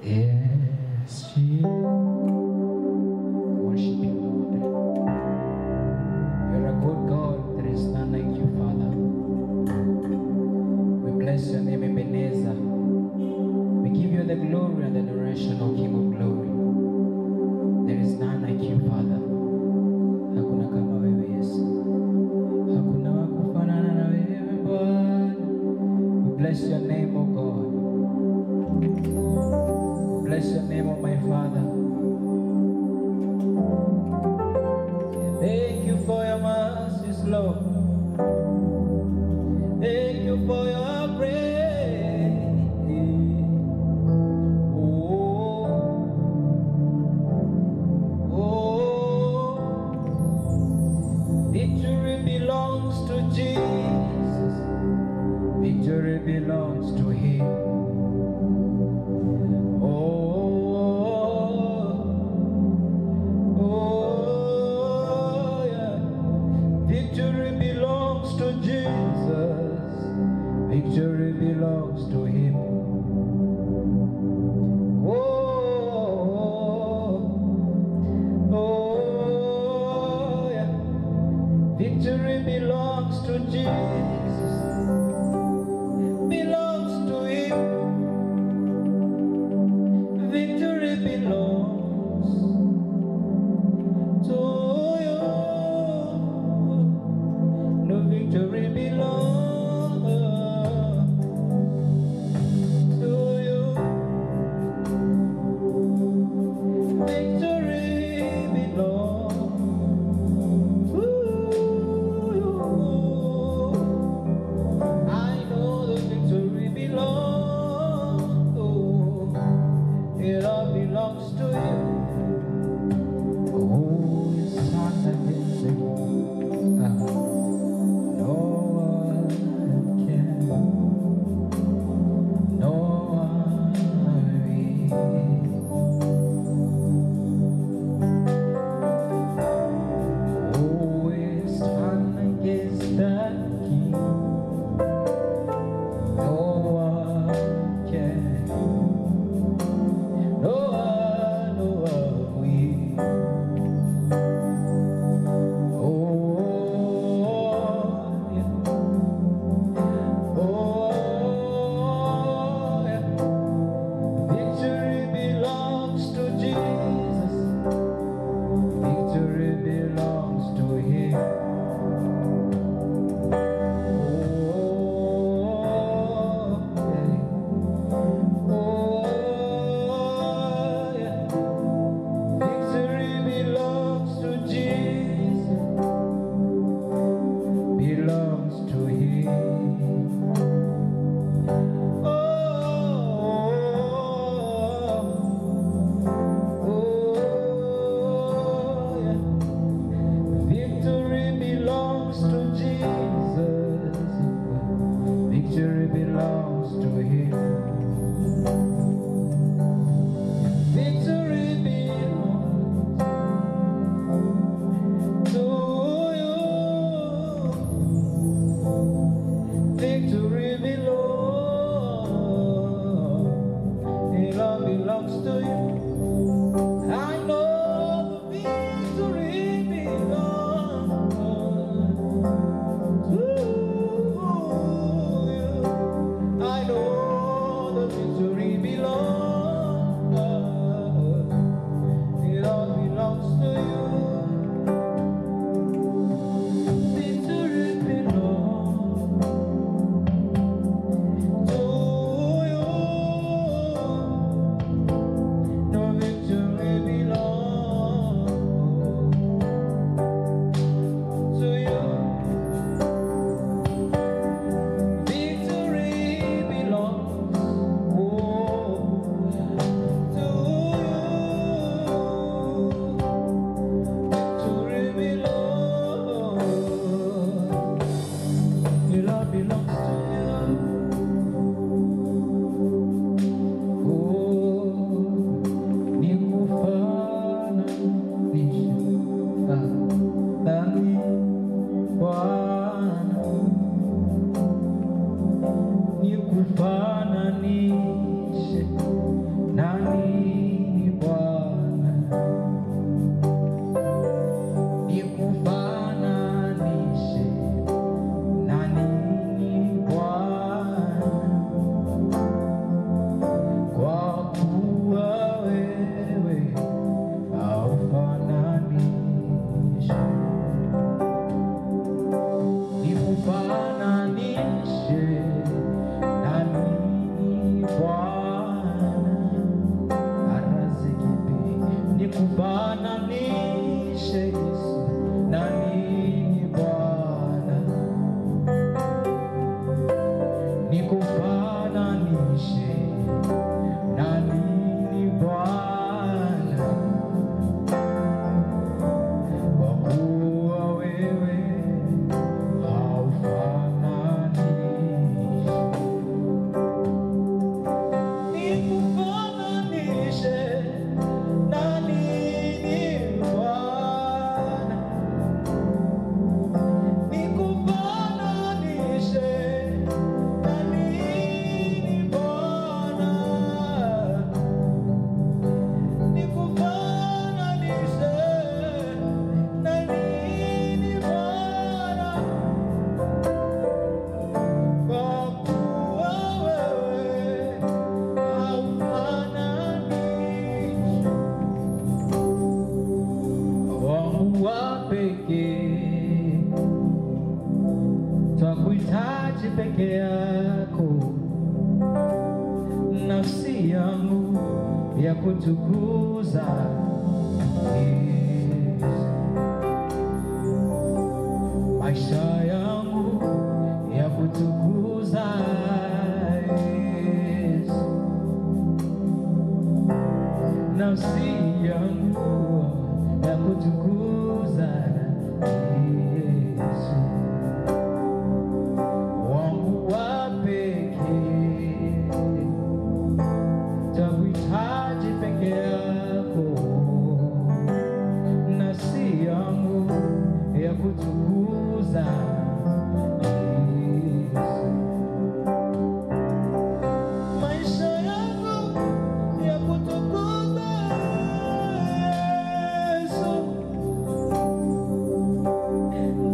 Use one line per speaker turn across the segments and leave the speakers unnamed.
Yes, Jesus. Worship you, Lord. You're a good God. There is none like you, Father. We bless your name, Ebenezer. We give you the glory and the adoration, O King of glory. There is none like you, Father. Hakuna kama wewe, Yesu. Hakuna wa kufanana na wewe, Bwana. We bless your name, O God. Bless your name, O my Father. Thank you for your mercies, Lord. Thank you for your grace. Oh, victory belongs to Jesus. Victory belongs to Him. Oh, yeah. Victory belongs to Jesus. Victory belongs to Him. Oh, yeah. Victory belongs to Jesus. Belongs to Him. Victory belongs to you. No, victory belongs to you. Victory belongs to you. I know the victory belongs. It all belongs to you. Oh, it's not against you. No one can. No one will. Oh, it's not against that King. No one can. No one will. Oh, yeah. Oh, yeah. Victory belongs to Jesus. Victory belongs to Him. Victory belongs to Him. Victory belongs to you. Victory belongs. It all belongs to you. I know the victory belongs to you. I know the victory belongs. It all belongs to you. Victory belongs to you. nikufananishe Yesu na nini Bwana, nikufananishe na nini Bwana, kwa kuwa wewe haufananishi. Nikufananishe na nini Bwana, nikufananishe na nini Bwana, nikufananishe na nini Bwana, kwa kuwa wewe haufananishi. Wangu wa pekee, twakuhitaji peke yako, nafsi yangu ya kutukuza Yesu, maisha yangu ya kutukuza Yesu, nafsi yangu ya kutukuza Yesu, wangu wa pekee, twakuhitaji peke yako, nafsi yangu ya kutukuza Yesu, maisha yangu ya kutukuza Yesu,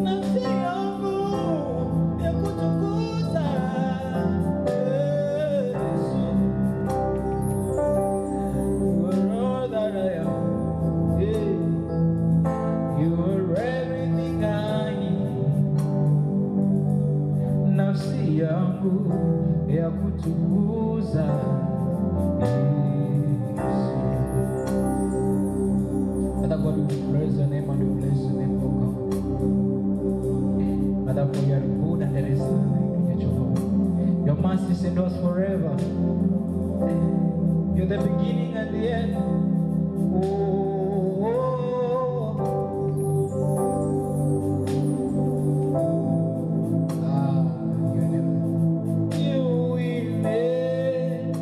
nafsi yangu ya kutukuza Yesu. You are all that I am. Yeah. You are everything I need. Nafsi yangu ya kutukuza Yesu. Father God, we praise your name and we bless your name, O God. Father, for you are good and there is none like you, Jehovah. Your mercy endures forever. You're the beginning and the end. You will never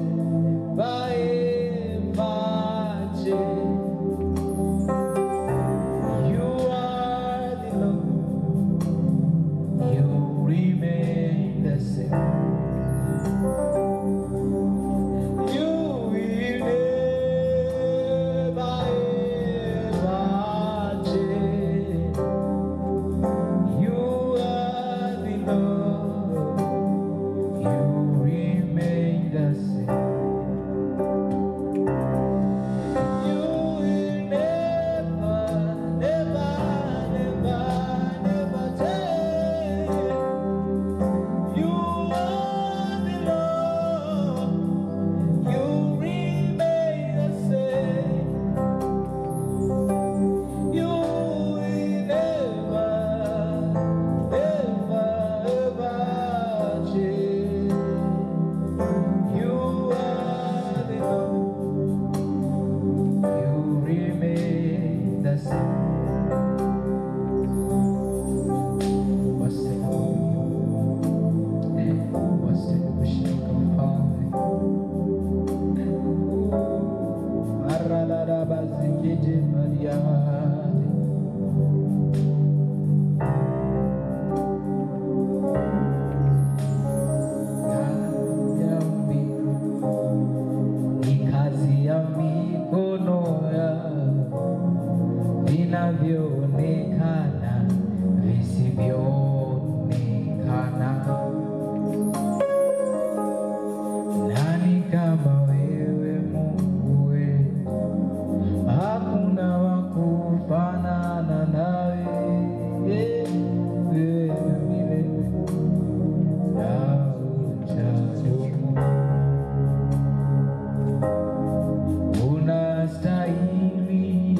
ever change. You are the Lord. You remain the same. You will never ever change. You are the Lord. You remain the same. You will never, never, never, never change. You are the Lord. You remain the same. You will never, never, ever change. You are the Lord. You remain the same. Ni kazi ya mikono yako, vinavyoonekana visivyoonekana. Nani kama wewe Mungu wetu? Hakuna wa kufanana nawe. Wewe milele na utadumu. Unastahili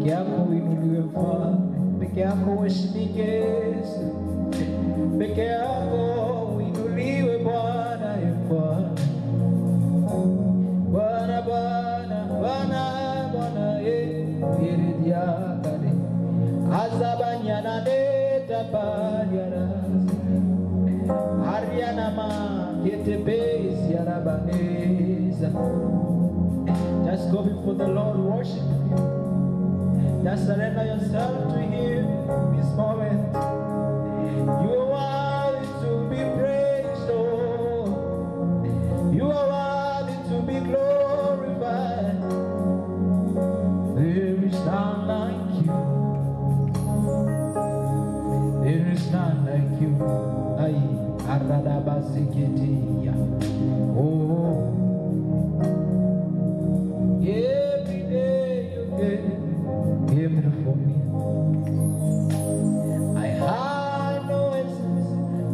Peke yako uinuliwe Mfalme, peke yako uheshimike Yesu, peke yako uinuliwe Bwana, Bwana, Bwana, Bwana, Bwana, Bwana, iridiakade, azabanyana deta paliaras, ariana ma ketebezi arabaneza. Just go before the Lord, worship Him. Just surrender yourself to Him this moment. You are worthy to be praised, Lord. You are worthy to be glorified. There is none like you. There is none like you. Ay, aradabasikitia. Oh. Every day you give for me. I had no essence,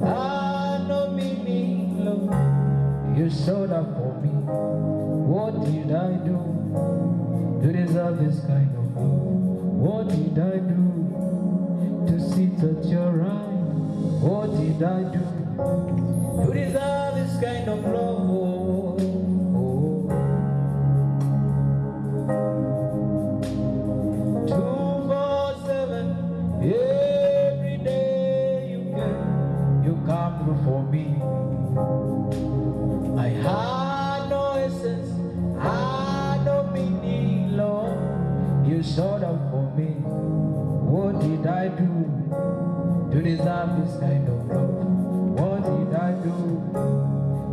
had no meaning, Lord. You showed up for me. What did I do to deserve this kind of love? What did I do to sit at your right? What did I do to deserve this kind of love? Oh, oh. 247, every day you come through for me. I had no essence, had no meaning, Lord. You showed up for me. What did I do to deserve this kind of love? What did I do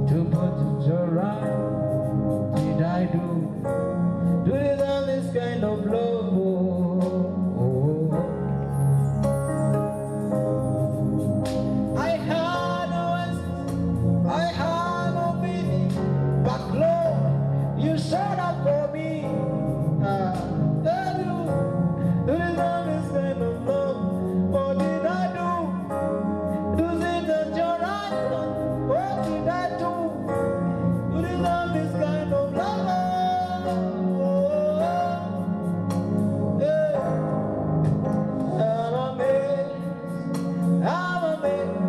to put it your right? What did I do to deserve this kind of love? Oh, oh. I had no essence, I had no meaning, but Lord, you showed up for me. To deserve this kind of love. What did I do to sit at your right hand? What did I do to deserve this kind of love? I'm amazed, I'm amazed,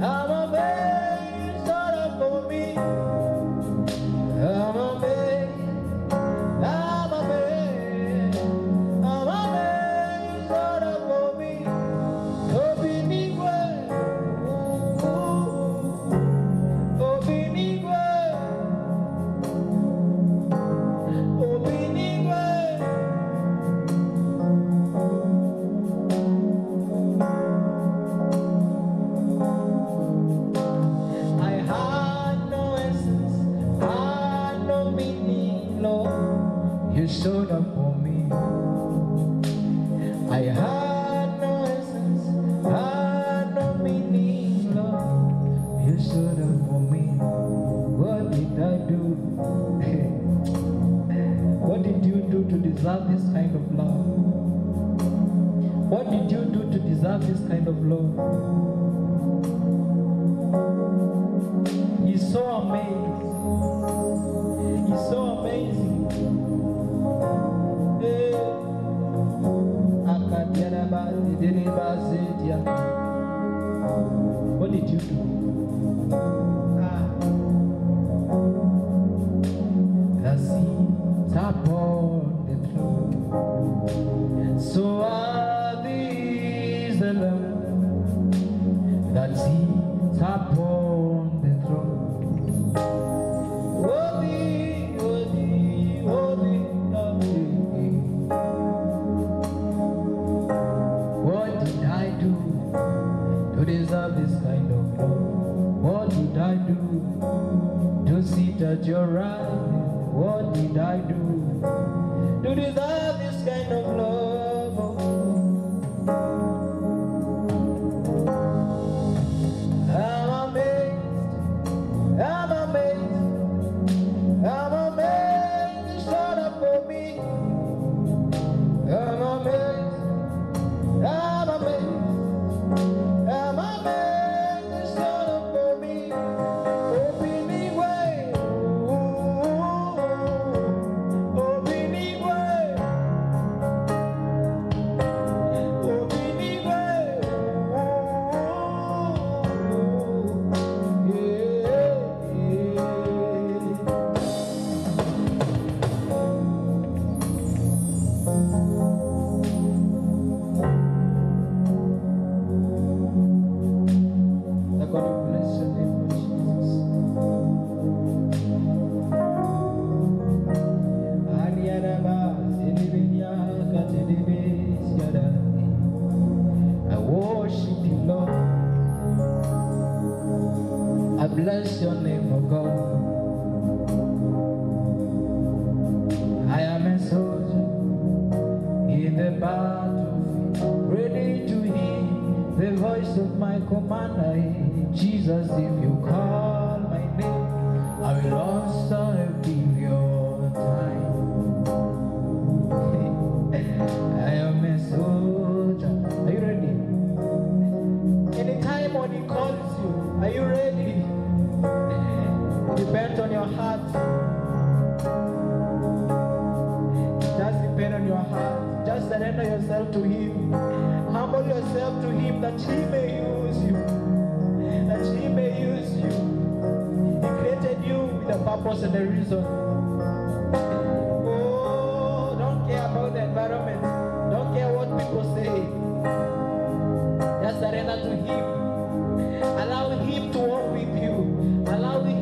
I'm amazed, shut up for me. I'm amazed, I'm amazed, I'm amazed, shut up for me. Obinigwe, Obinigwe, Obinigwe. I had no essence, had no meaning, Lord. You showed up for me. I had no essence, had no meaning, Lord. You showed up for me. What did I do? What did you do to deserve this kind of love? What did you do to deserve this kind of love? He's so amazing. He's so amazing. What did you do? The seeds upon the throne. So worthy is the Lamb that sits upon the throne. Worthy, worthy, worthy, worthy. What did I do to deserve this kind of love? What did I do to sit at your right? What did I do to deserve this kind of love? I'm amazed, I'm amazed, I'm amazed, shut up for me. I'm amazed, I'm amazed, I'm amazed, shut up for me. Obinigwe, Obinigwe, bless your name, oh God. I am a soldier in the battlefield, ready to hear the voice of my commander. Jesus, if you call my name, I will answer and give your time. I am a soldier. Are you ready? Anytime when he calls you, are you ready? It depends on your heart. It does depend on your heart. Just surrender yourself to him. Humble yourself to him that he may use you. That he may use you. He created you with a purpose and a reason. Oh, don't care about the environment. Don't care what people say. Just surrender to him. Allow him to walk with you. Allow him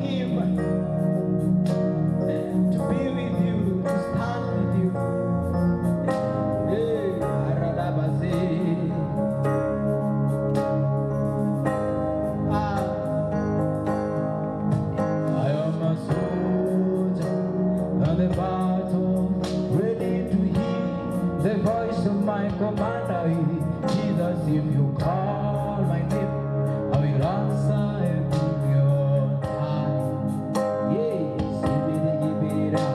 to be with you, to stand with you. I am a soldier on the battle, ready to hear the voice of my commander. Jesus, if you call my name, I will answer and give your time. Yes, give it up.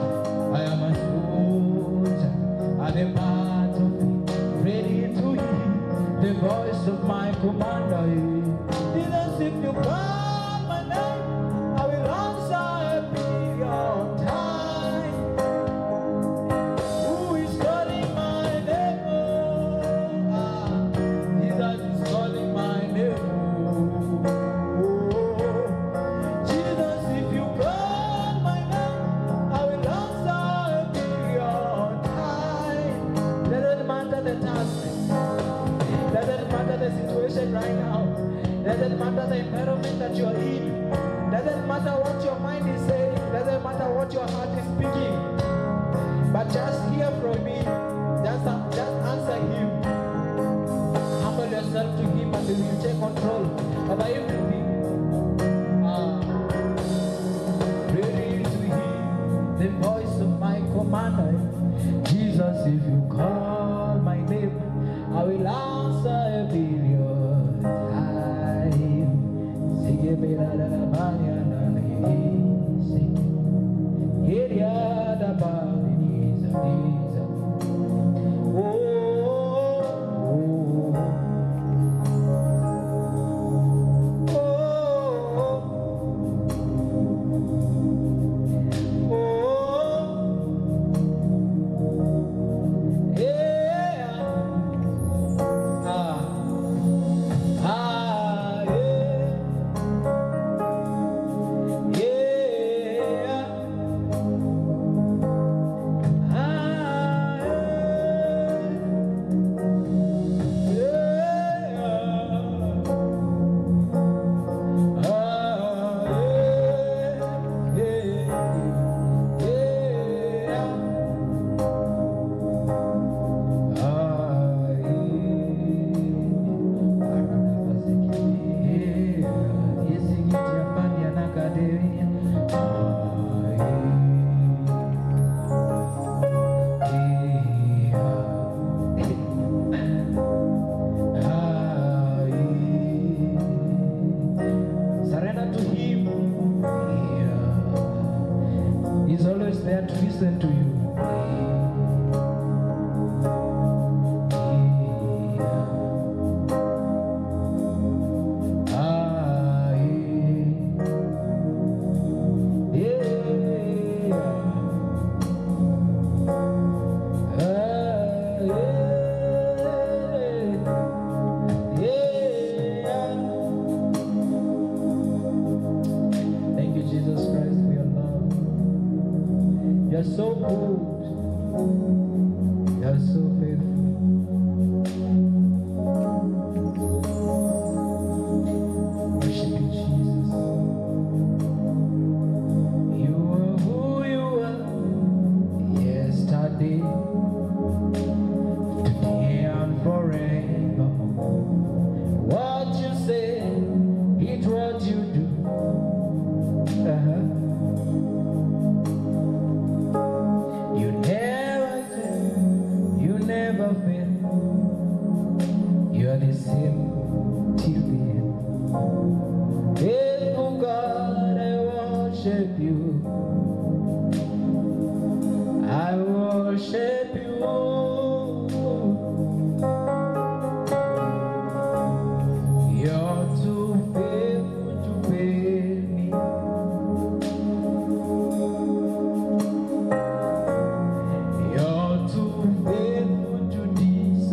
I am a soldier on the battlefield, ready to hear the voice of my commander. Jesus, if you call my name, I will answer and give your time. Who is calling my name? Jesus is calling my name. Jesus, if you call my name, I will answer and give your time. Doesn't matter the task. Doesn't matter the situation right now. Doesn't matter the environment that you are in. Doesn't matter what your mind is saying. Doesn't matter what your heart is speaking. But just hear from me. Just answer him. Humble yourself to him and he will take control over everything. Ready to hear the voice of my commander. Jesus, if you call my name, I will answer a billion times. Sing it,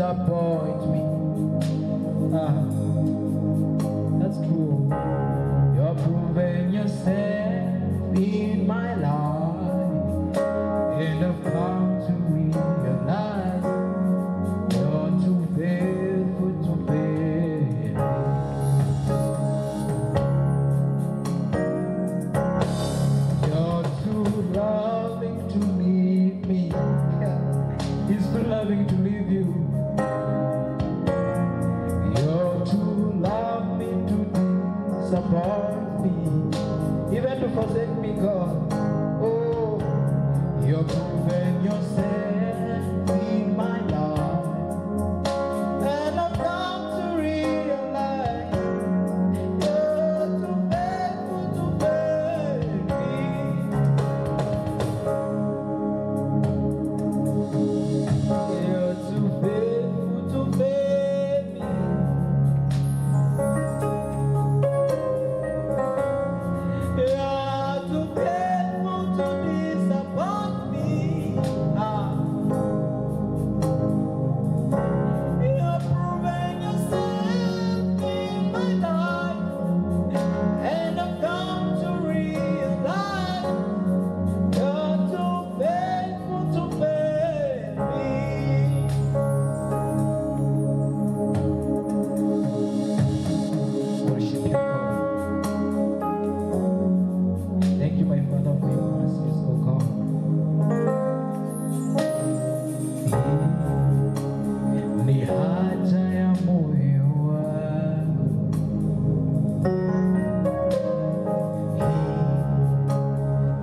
disappoint me. That's true. You're proving yourself in my life, and I've come to realize you're too faithful to fail me. You're too loving to leave me. He's too loving to leave you. You're too loving to disappoint me, even to forsake me, God. Oh, you're proving yourself in my life, and I've come to realize you're too faithful to fail me. You're too faithful to fail me. You're too faithful to disappoint me. You're proving yourself in my life, and I've come to realize you're too faithful to fail me. Worship you, God. Thank you, my Father, for your mercies, oh God. Ni haja ya moyo wangu,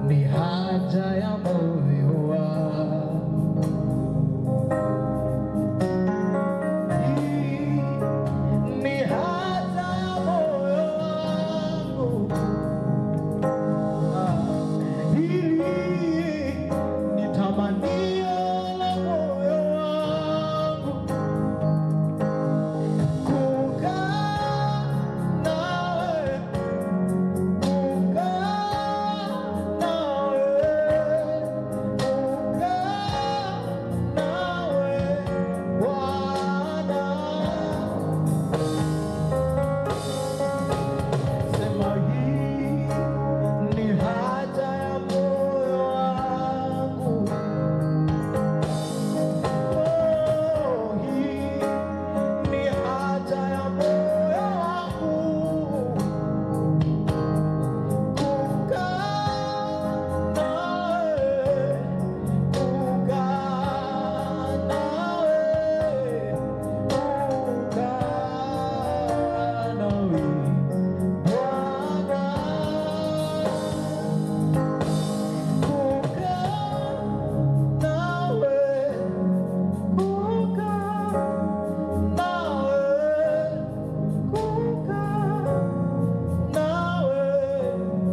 ni haja ya moyo wangu, ni haja ya moyo wangu. Hili ni tamanio la moyo wangu, kukaa nawe, kukaa nawe, kukaa nawe Bwana. Sema hii ni haja ya moyo wangu. Oh, hii ni haja ya moyo wangu. Kukaa nawe, kukaa nawe, kukaa nawe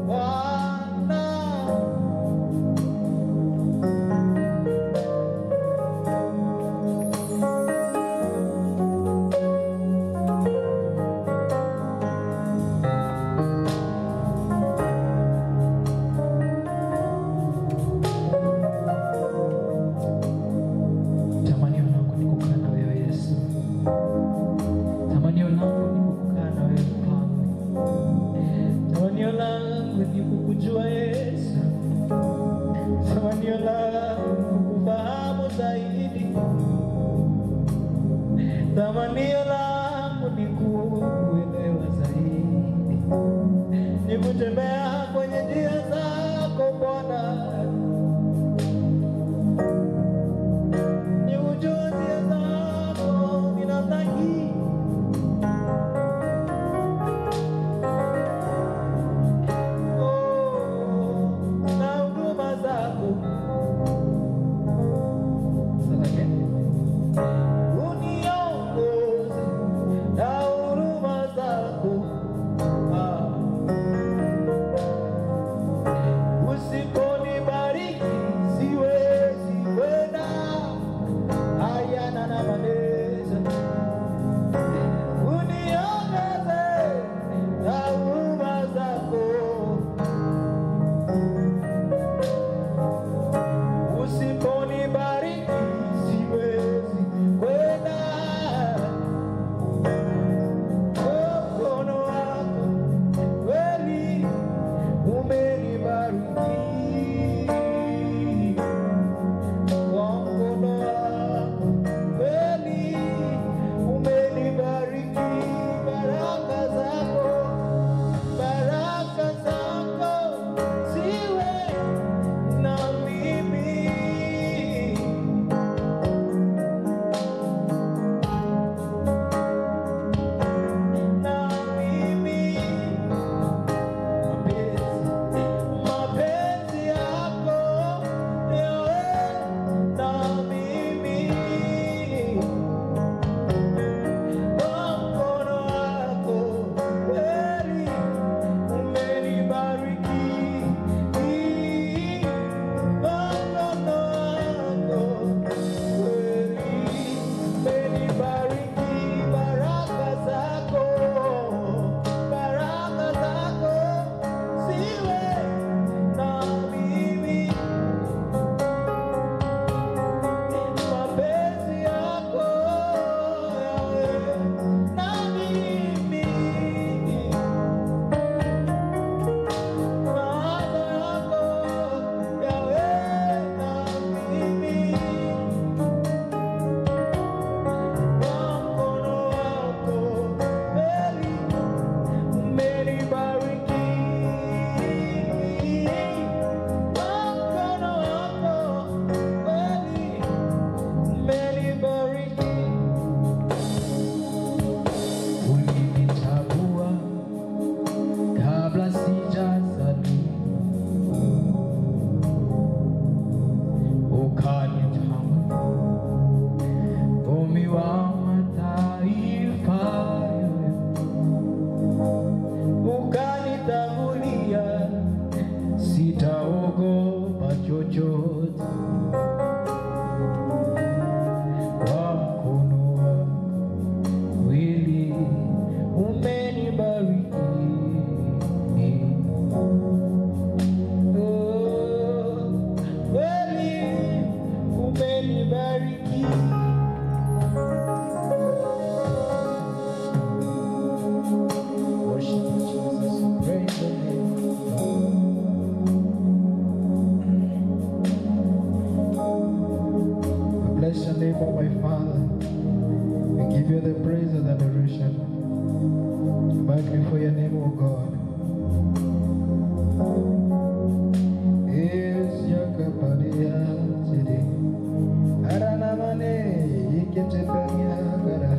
Bwana. Tamanio langu ni kukaa na wewe Yesu. Tamanio langu ni kukaa na wewe Mfalme. Tamanio langu ni kukujua Yesu. Tamanio langu ni kukufahamu zaidi. Tamanio langu ni kukuelewa zaidi, ni kutembea kwenye njia zako Bwana, ni kujua njia zako ni namna hii. Na huduma zako uniongoze na huruma zako.
name, oh my Father. We give you the praise and adoration. Magnify your name, oh God. Is Yakapadia today. Aranamane, Iketepania Gara.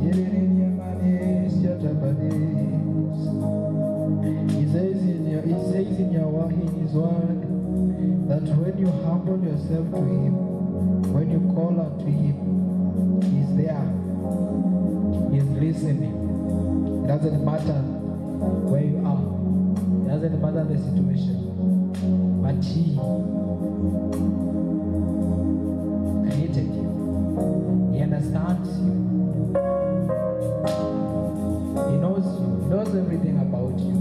Yerinyamane, Yatapadis. He says in your in his word that when you humble yourself to him, when you call out to him, he's there. He's listening. It doesn't matter where you are. It doesn't matter the situation. But he created you. He understands you. He knows you. He knows everything about you.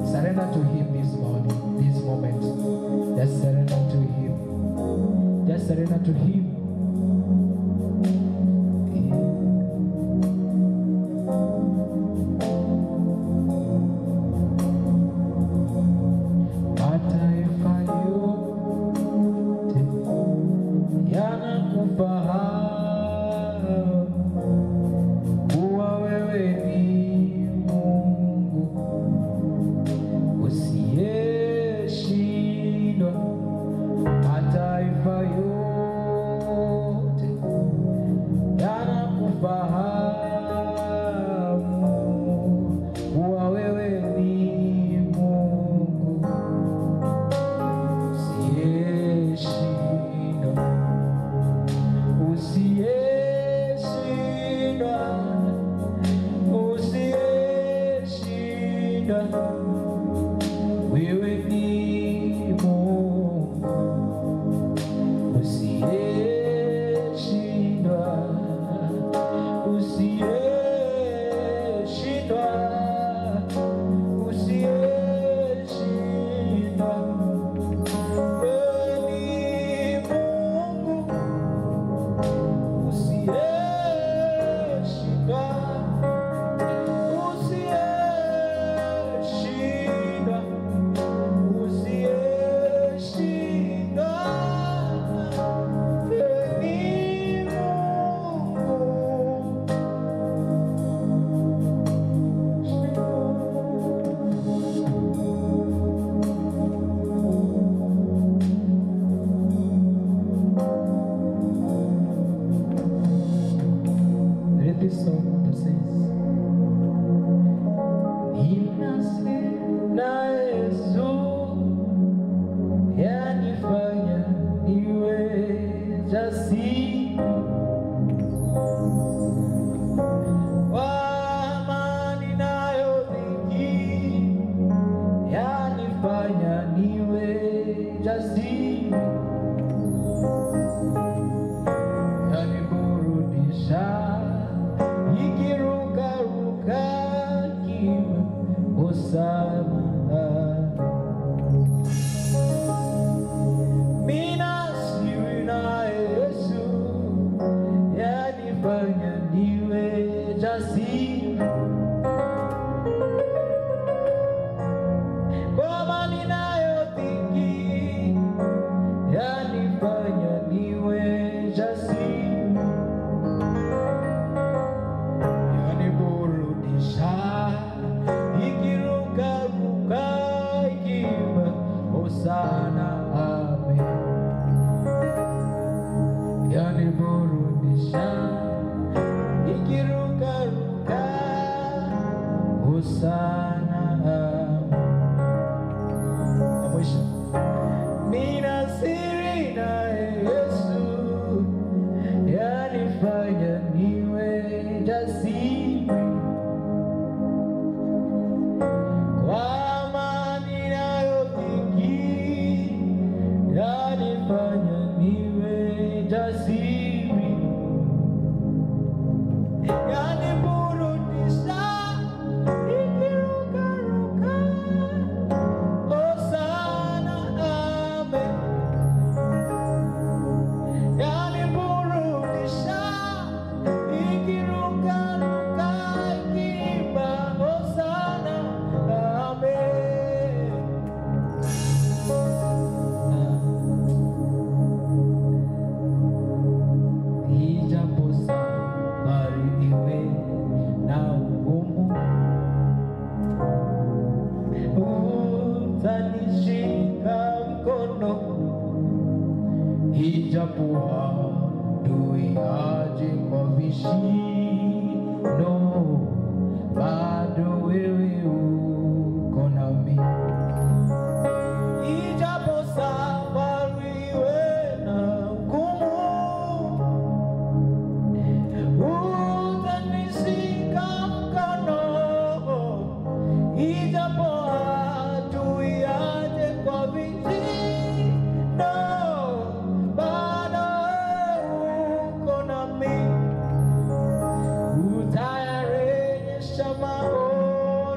Surrender to him this morning, this moment. Just surrender to him. Just surrender to him. adui aje kwa vishindo, bado wewe uko nami. Ijapo safari iwe na ngumu, utanishika mkono. Ijapo adui aje kwa vishindo, bado uko nami. Utayarejesha maono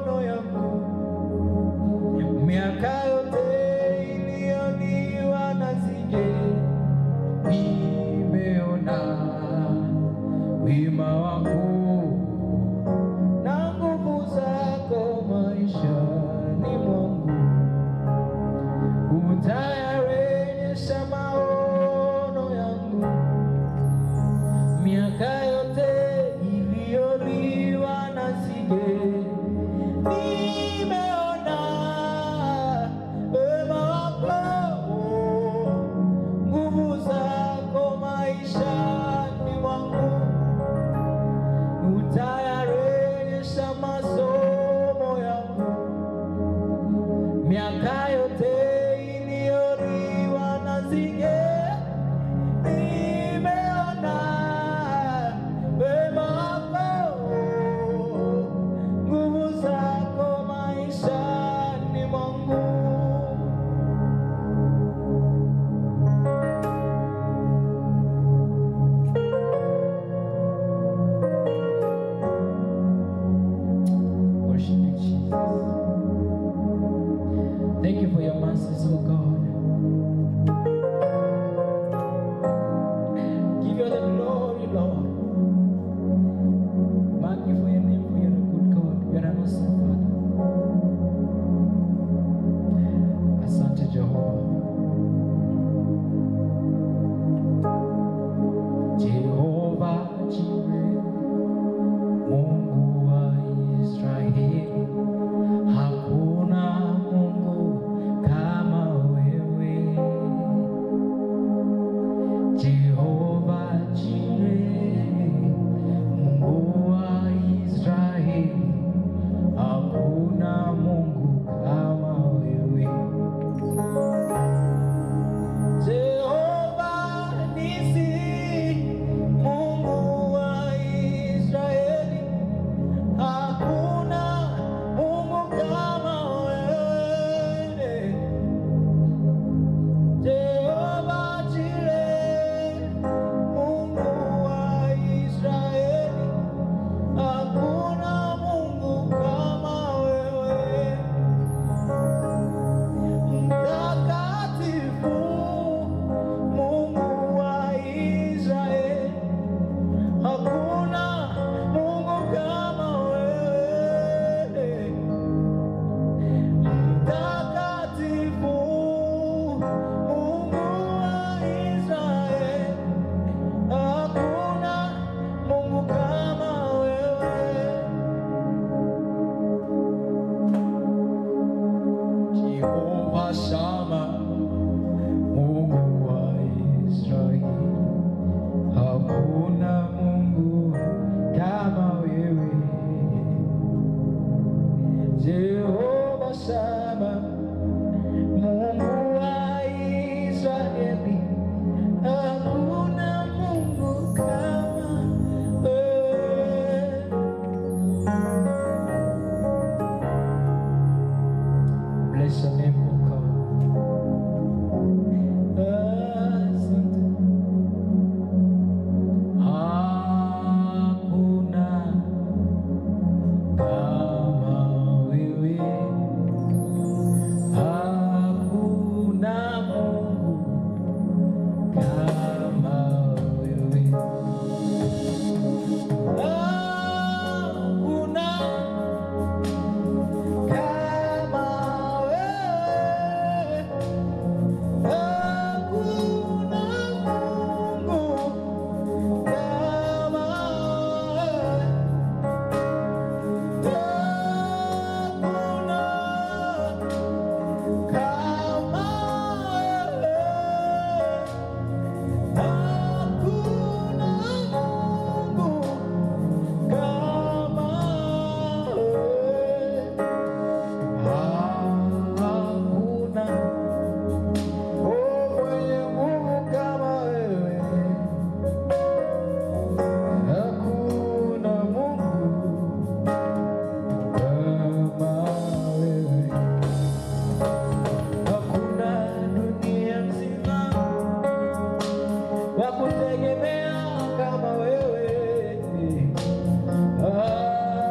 wakutegemea kama wewe.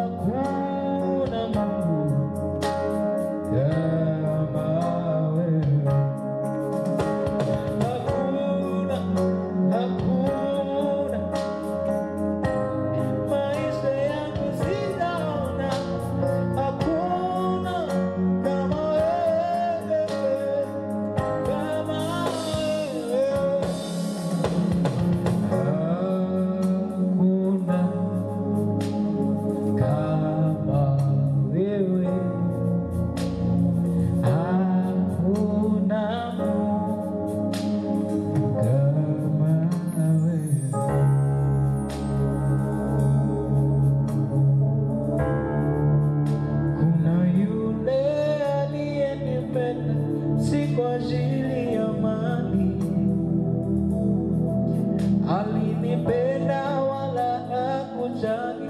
Hakuna Mungu kama wewe. Hakuna maisha yangu sitaona. Hakuna kama wewe, kama wewe. Hakuna kama wewe. Hakuna kama wewe. Kuna yule aliyenipenda si kwa ajili ya mali, alinipenda wala hakujali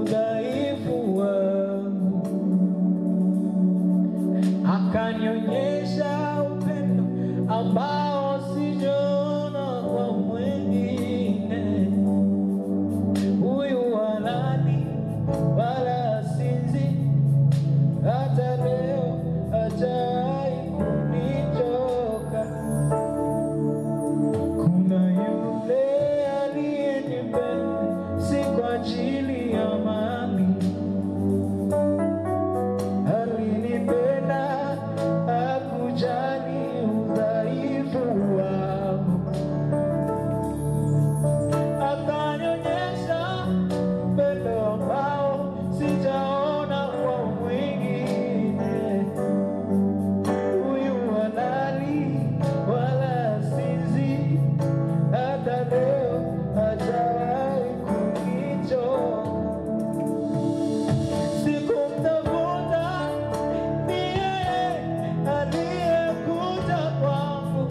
udhaifu wangu, akanionyesha upendo ambao sijaona kwa mwingine. Huyu halali wala sinzi, hata leo hajawahi kunichoka. Kuna yule aliyenipenda si kwa ajili ya mali, alinipenda hakujali udhaifu wangu, akanionyesha upendo ambao sijaona kwa mwingine. Huyu halali wala sinzi, hata leo hajawahi kunichoka. Sikumtafuta, ni yeye aliyekuja kwangu,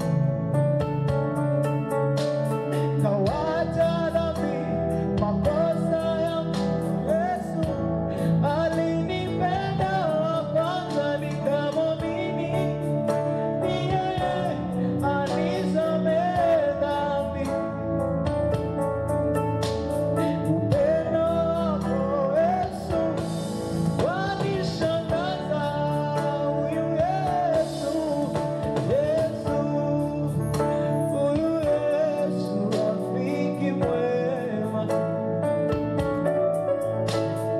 kawacha dhambi makosa yangu. Yesu alinipenda wa kwanza, nikamwamini. Ni yeye anisamehe dhambi. Upendo wako Yesu wanishangaza. Huyu Yesu, huyu Yesu rafiki mwema.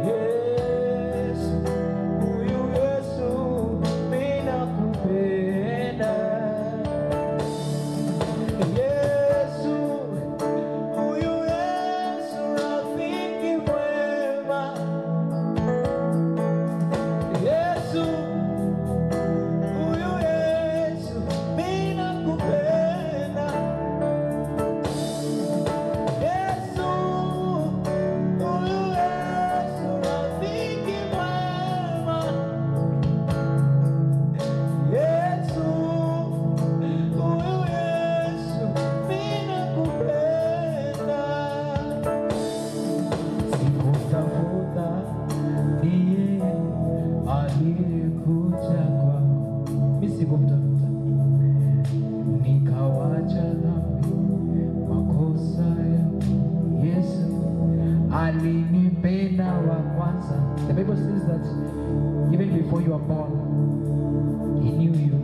Yesu, huyu Yesu mimi nakupenda. Yesu, huyu Yesu rafiki mwema. Yesu, huyu Yesu mimi nakupenda. Yesu, huyu Yesu rafiki mwema. Yesu, huyu Yesu mimi nakupenda. Sikutafuta, ni yeye aliyekuja kwangu. Mimi sikumtafuta, nikawacha dhambi makosa yangu. Yesu alinipenda wa kwanza. The Bible says that even before you were born, he knew you.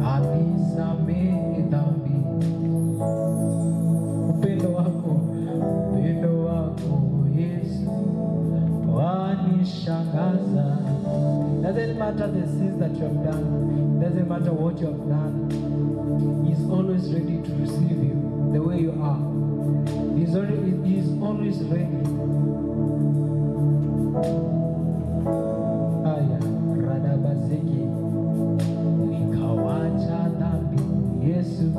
Alisamehe dhambi. Upendo wako Yesu wanishangaza. Doesn't matter the sins that you have done, doesn't matter what you have done, he's always ready to receive you the way you are. He's always ready. Aya radabaziki, nikawacha dhambi. Yesu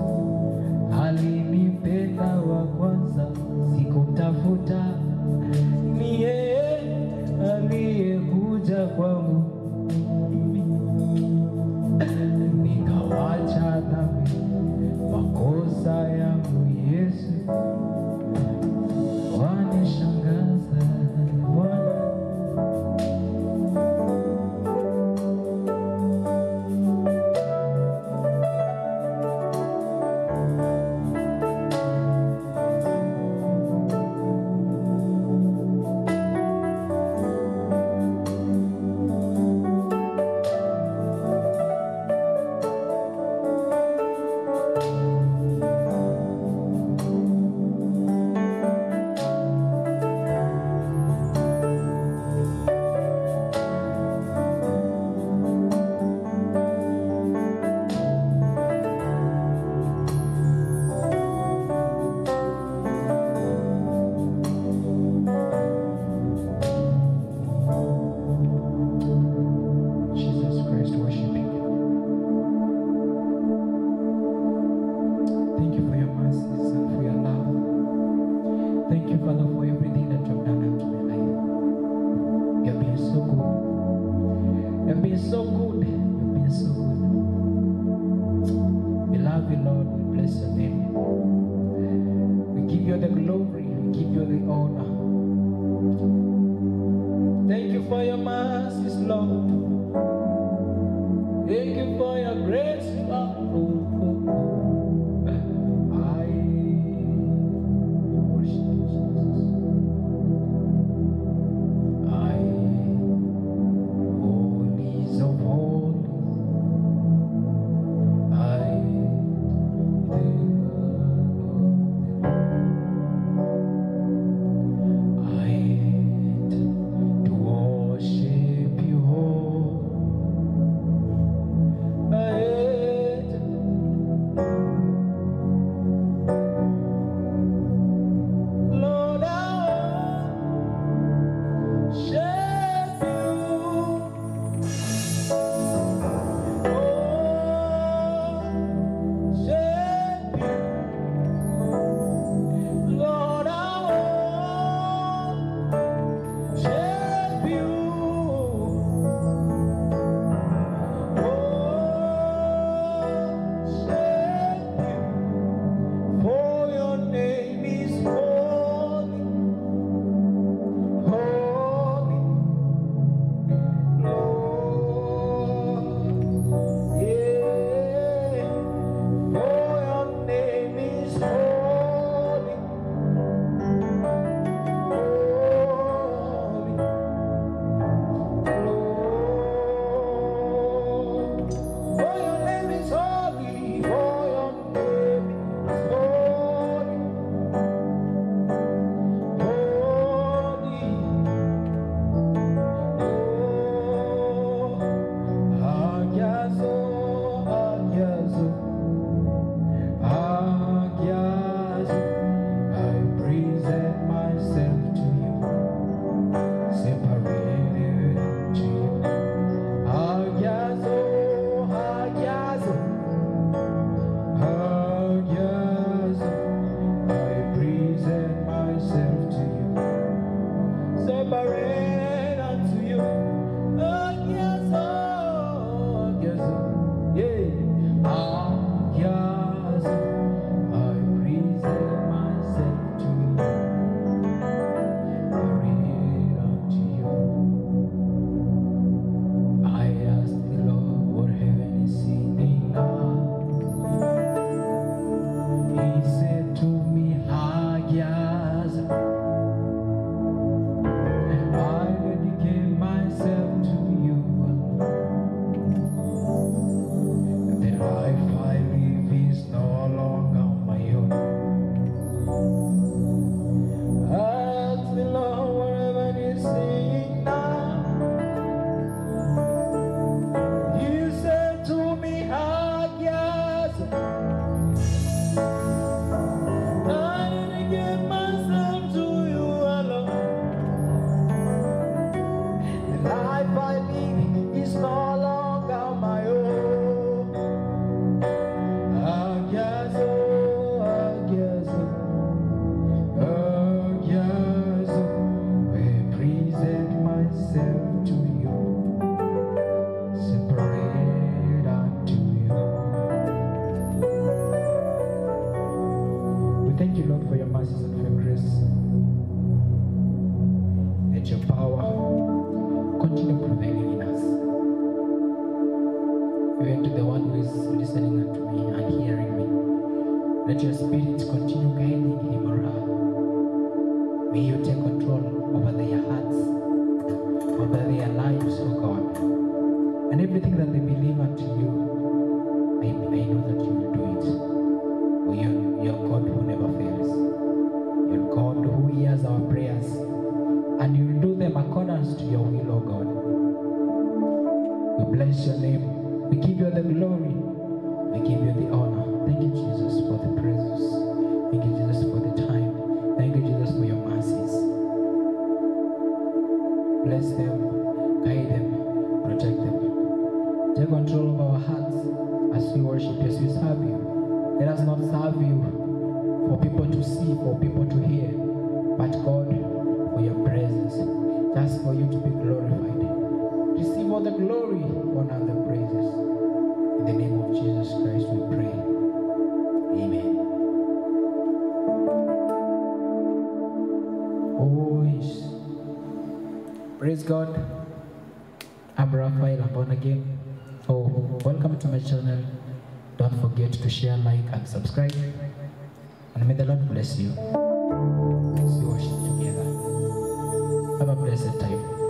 alinipenda wa kwanza, sikumtafuta, ni yeye aliyekuja kwangu, nikawacha dhambi makosa yangu. Yesu wanishangaza Bwana.
the glory. We give you the honor. Thank you for your mercies, Lord. Thank you for your grace, Lord. I worship you, Jesus. I, holies of holies, I, to worship you, Lord, I worship you, Lord, for your name is holy, holy, Lord, yeah, for your name is holy, holy, Lord, for your name is holy, for your name is holy, holy, Lord, Agyazo, Agyazo, Agyazo, I present myself to you, separated to you. Agyazo, Agyazo, Agyazo, I present myself to you, separated unto you. Agyazo, Agyazo, yeah. Agyazo, I present myself to you, separated unto you. I ask the Lord what heaven is singing now. He said to me, Agyazo, I dedicate myself to you. The life I live is no longer my own. I ask the Lord what heaven is singing now. You said to me, Agyazo, I dedicate myself to you alone. The life I live is no longer my own. Agyazo, Agyazo, Agyazo, I present myself to you, separate unto you. We thank you, Lord, for your mercies and for your grace. Let your power continue prevailing in us. Even to the one who is listening unto me and hearing me, let your spirit continue guiding him or her. May you take control over their hearts, over their lives, oh God. And everything that they believe unto you, I know that you will do it. For you're God who never fails. You're God who hears our prayers, and you will do them according to your will, oh God. We bless your name. We give you the glory. We give you the honor. Thank you, Jesus, for the praises. Thank you, Jesus, for the time. Thank you, Jesus, for your mercies. Bless them, guide them, protect them. Take control of our hearts as we worship, as we serve you. Let us not serve you for people to see, for people to hear, but God, for your presence, just for you to be glorified. Receive all the glory, honor, and the praises. In the name of Jesus Christ we pray. Amen. Praise God. I'm Raphael. I'm born again. So welcome to my channel. Don't forget to share, like, and subscribe. And may the Lord bless you. Let's worship together. Have a blessed time.